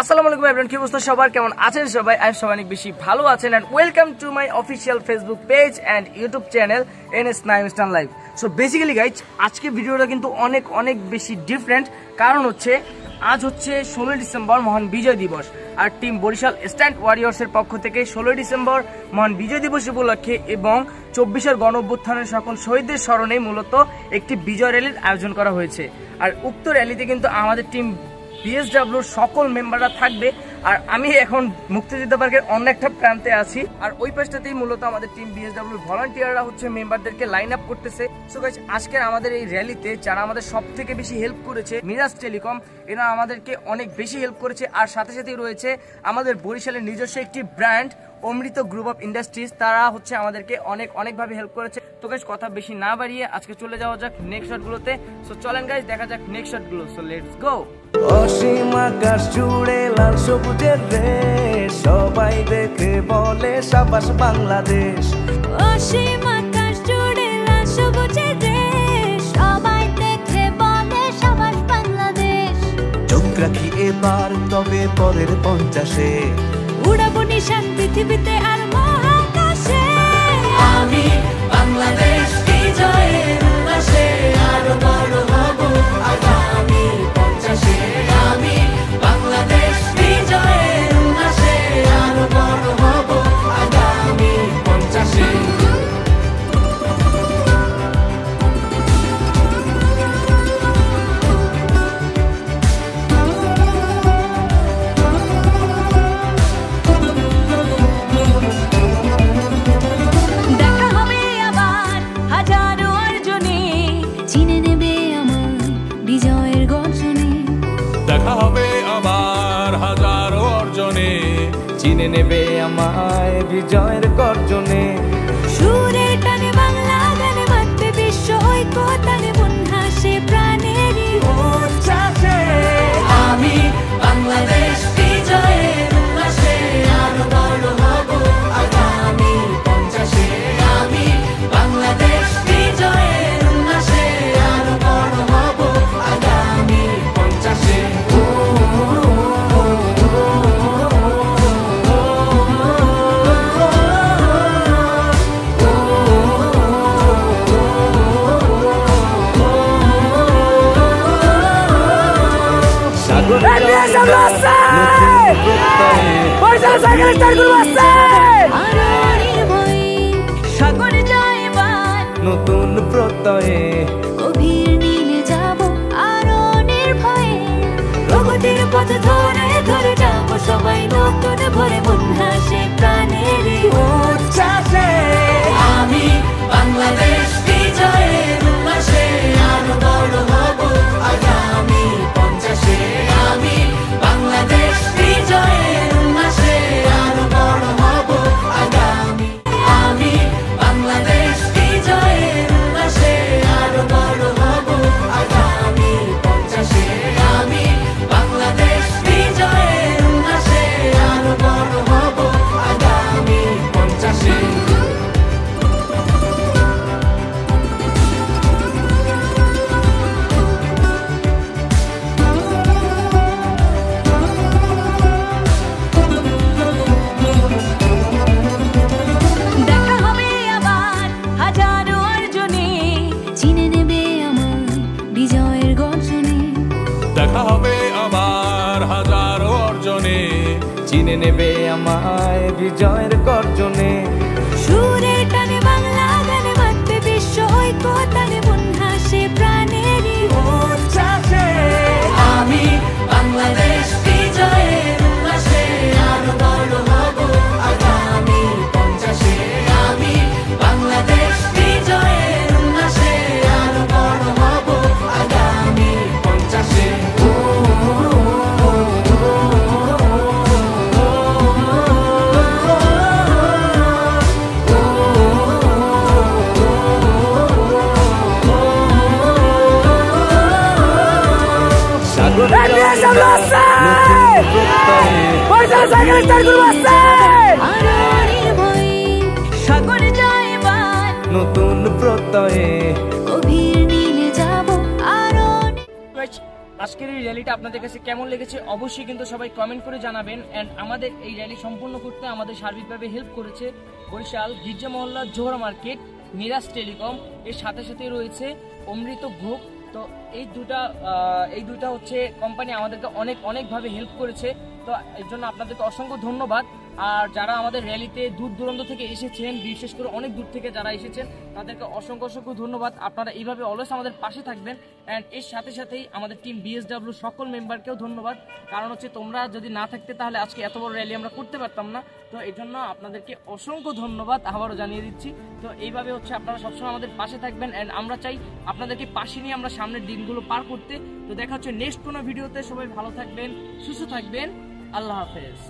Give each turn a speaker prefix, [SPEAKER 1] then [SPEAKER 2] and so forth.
[SPEAKER 1] আসসালামু আলাইকুম এভরিওয়ান, কি অবস্থা সবার, কেমন আছেন সবাই? আই সবাই অনেক বেশি ভালো আছেন and welcome to my official Facebook page and YouTube channel NS Naim stan live. So basically guys, আজকে ভিডিওটা কিন্তু অনেক বেশি ডিফারেন্ট। কারণ হচ্ছে আজ হচ্ছে 16 ডিসেম্বর, মহান বিজয় দিবস। আর টিম বরিশাল স্ট্যান্ড ওয়ারিয়র্সের পক্ষ থেকে 16 ডিসেম্বর মহান বিজয় দিবস উপলক্ষে এবং 24 গণ অভ্যুত্থানের সকল শহীদদের স্মরণে মূলত একটি বিজয় র্যালির আয়োজন করা হয়েছে। আর উক্ত র্যালিতে কিন্তু আমাদের টিম বিএসডব্লিউর সকল মেম্বাররা থাকবে। আর আমি এখন মুক্তিযুদ্ধ পার্কের অন্য একটা প্রান্তে আছি, আর ওই পাশটাতেই মূলত আমাদের টিম বিএসডব্লিউর ভলান্টিয়াররা হচ্ছে মেম্বারদেরকে লাইন আপ করতেছে। সো গাইস, আজকের আমাদের এই র্যালিতে যারা আমাদের সব থেকে বেশি হেল্প করেছে, মিরাজ টেলিকম, এরা আমাদেরকে অনেক বেশি হেল্প করেছে। আর সাথে সাথেই রয়েছে আমাদের বরিশালের নিজস্ব একটি brand Amrit group of industries, তারা হচ্ছে আমাদেরকে অনেকভাবে হেল্প করেছে। তো গাইস, কথা বেশি না বাড়িয়ে আজকে চলে যাওয়া যাক নেক্সট শটগুলোতে। সো চলেন গাইস, দেখা যাক নেক্সট শটগুলো। So let's go.
[SPEAKER 2] অসীম আকাশ জুড়ে লাল সবুজের রেশ, সবাই দেখে বলে সাবাস বাংলাদেশ।
[SPEAKER 3] অসীম আকাশ জুড়ে লাল সবুজের রেশ, সবাই দেখে বলে সাবাস বাংলাদেশ।
[SPEAKER 2] চোখ রাখি এবার তবে পরের 50-এ,
[SPEAKER 3] উড়াবো নিশান পৃথিবীতে আর মহাকাশে।
[SPEAKER 2] আমি বাংলাদেশ বিজয়ের উল্লাসে আরো বড় হব আগামী 50-এ। আমি বাংলাদেশ বিজয়ের উল্লাসে আরো বড় হব আগামী 50-এ। চিনে নেবে আমায় বিজয়ের গর্জনে।
[SPEAKER 3] সুরের টানে বাংলা গানে মাতবে বিশ্ব ঐক্য টানে, মন হাসে প্রাণেরই উচ্ছ্বাসে।
[SPEAKER 2] আমি বাংলাদেশ বিজয়ের উল্লাসে আরো বড় হব আগামী 50-এ। আমি বাংলাদেশ বিজয়ের উল্লাসে আরো বড় হব আগামী 50-এ। নতুন প্রত্যয়ে
[SPEAKER 3] গভীর নীলে যাব আরো নির্ভয়ে, প্রগতির পথ ধরে ধরে যাব সবাই নতুন ভরে, মন হাসে প্রাণেরই
[SPEAKER 2] উচ্ছ্বাসে। আমি বাংলাদেশ বিজয়ের উল্লাসে আরো বড় হব আগামী 50-এ। আমি বাংলাদেশ বিজয়ের উল্লাসে আরো বড় হব আগামী। আমি বাংলাদেশ বিজয়ের উল্লাসে আরো বড় হব আগামী 50-এ। আমি বাংলাদেশ বিজয়ের উল্লাসে আরো বড় হব আগামী 50-এ।
[SPEAKER 3] দেখা হবে আবার হাজারো অর্জনে, চিনে নেবে আমার বিজয়ের গর্জনে।
[SPEAKER 4] দেখা হবে আবার হাজারো অর্জনে,
[SPEAKER 2] চিনে নেবে আমায় বিজয়ের গর্জনে।
[SPEAKER 3] সুরের টানে বাংলা গানে মাতবে বিশ্ব ঐক্য টানে, মন হাসে প্রাণেরই
[SPEAKER 2] উচ্ছ্বাসে। আমি বাংলাদেশ বিজয়ের উল্লাসে আরো বড় হব আগামী 50-এ। আমি বাংলাদেশ বিজয়ের উল্লাসে আরো বড় হব আগামী 50-এ। নতুন প্রত্যয়ে
[SPEAKER 3] গভীর নীলে যাব আরো।
[SPEAKER 1] আজকের এই র্যালিটা আপনাদের কাছে কেমন লেগেছে অবশ্যই কিন্তু সবাই কমেন্ট করে জানাবেন। অ্যান্ড আমাদের এই র্যালি সম্পূর্ণ করতে আমাদের সার্বিকভাবে হেল্প করেছে বরিশাল গির্জা মহল্লা জোহরা মার্কেট, মিরাজ টেলিকম, এর সাথে সাথে রয়েছে অমৃত গ্রুপ। তো এই দুটা হচ্ছে কোম্পানি আমাদেরকে অনেকভাবে হেল্প করেছে। তো এর জন্য আপনাদেরকে অসংখ্য ধন্যবাদ। আর যারা আমাদের র্যালিতে দূর দূরান্ত থেকে এসেছেন, বিশেষ করে অনেক দূর থেকে যারা এসেছেন, তাদেরকে অসংখ্য ধন্যবাদ। আপনারা এইভাবে অলওয়েজ আমাদের পাশে থাকবেন। অ্যান্ড এর সাথে সাথেই আমাদের টিম বিএসডব্লিউ সকল মেম্বারকেও ধন্যবাদ, কারণ হচ্ছে তোমরা যদি না থাকতে তাহলে আজকে এত বড় র্যালি আমরা করতে পারতাম না। তো এই জন্য আপনাদেরকে অসংখ্য ধন্যবাদ আবারও জানিয়ে দিচ্ছি। তো এইভাবে হচ্ছে আপনারা সবসময় আমাদের পাশে থাকবেন। অ্যান্ড আমরা চাই আপনাদেরকে পাশে নিয়ে আমরা সামনের দিনগুলো পার করতে। তো দেখা হচ্ছে নেক্সট কোনো ভিডিওতে। সবাই ভালো থাকবেন, সুস্থ থাকবেন, আল্লাহ হাফেজ।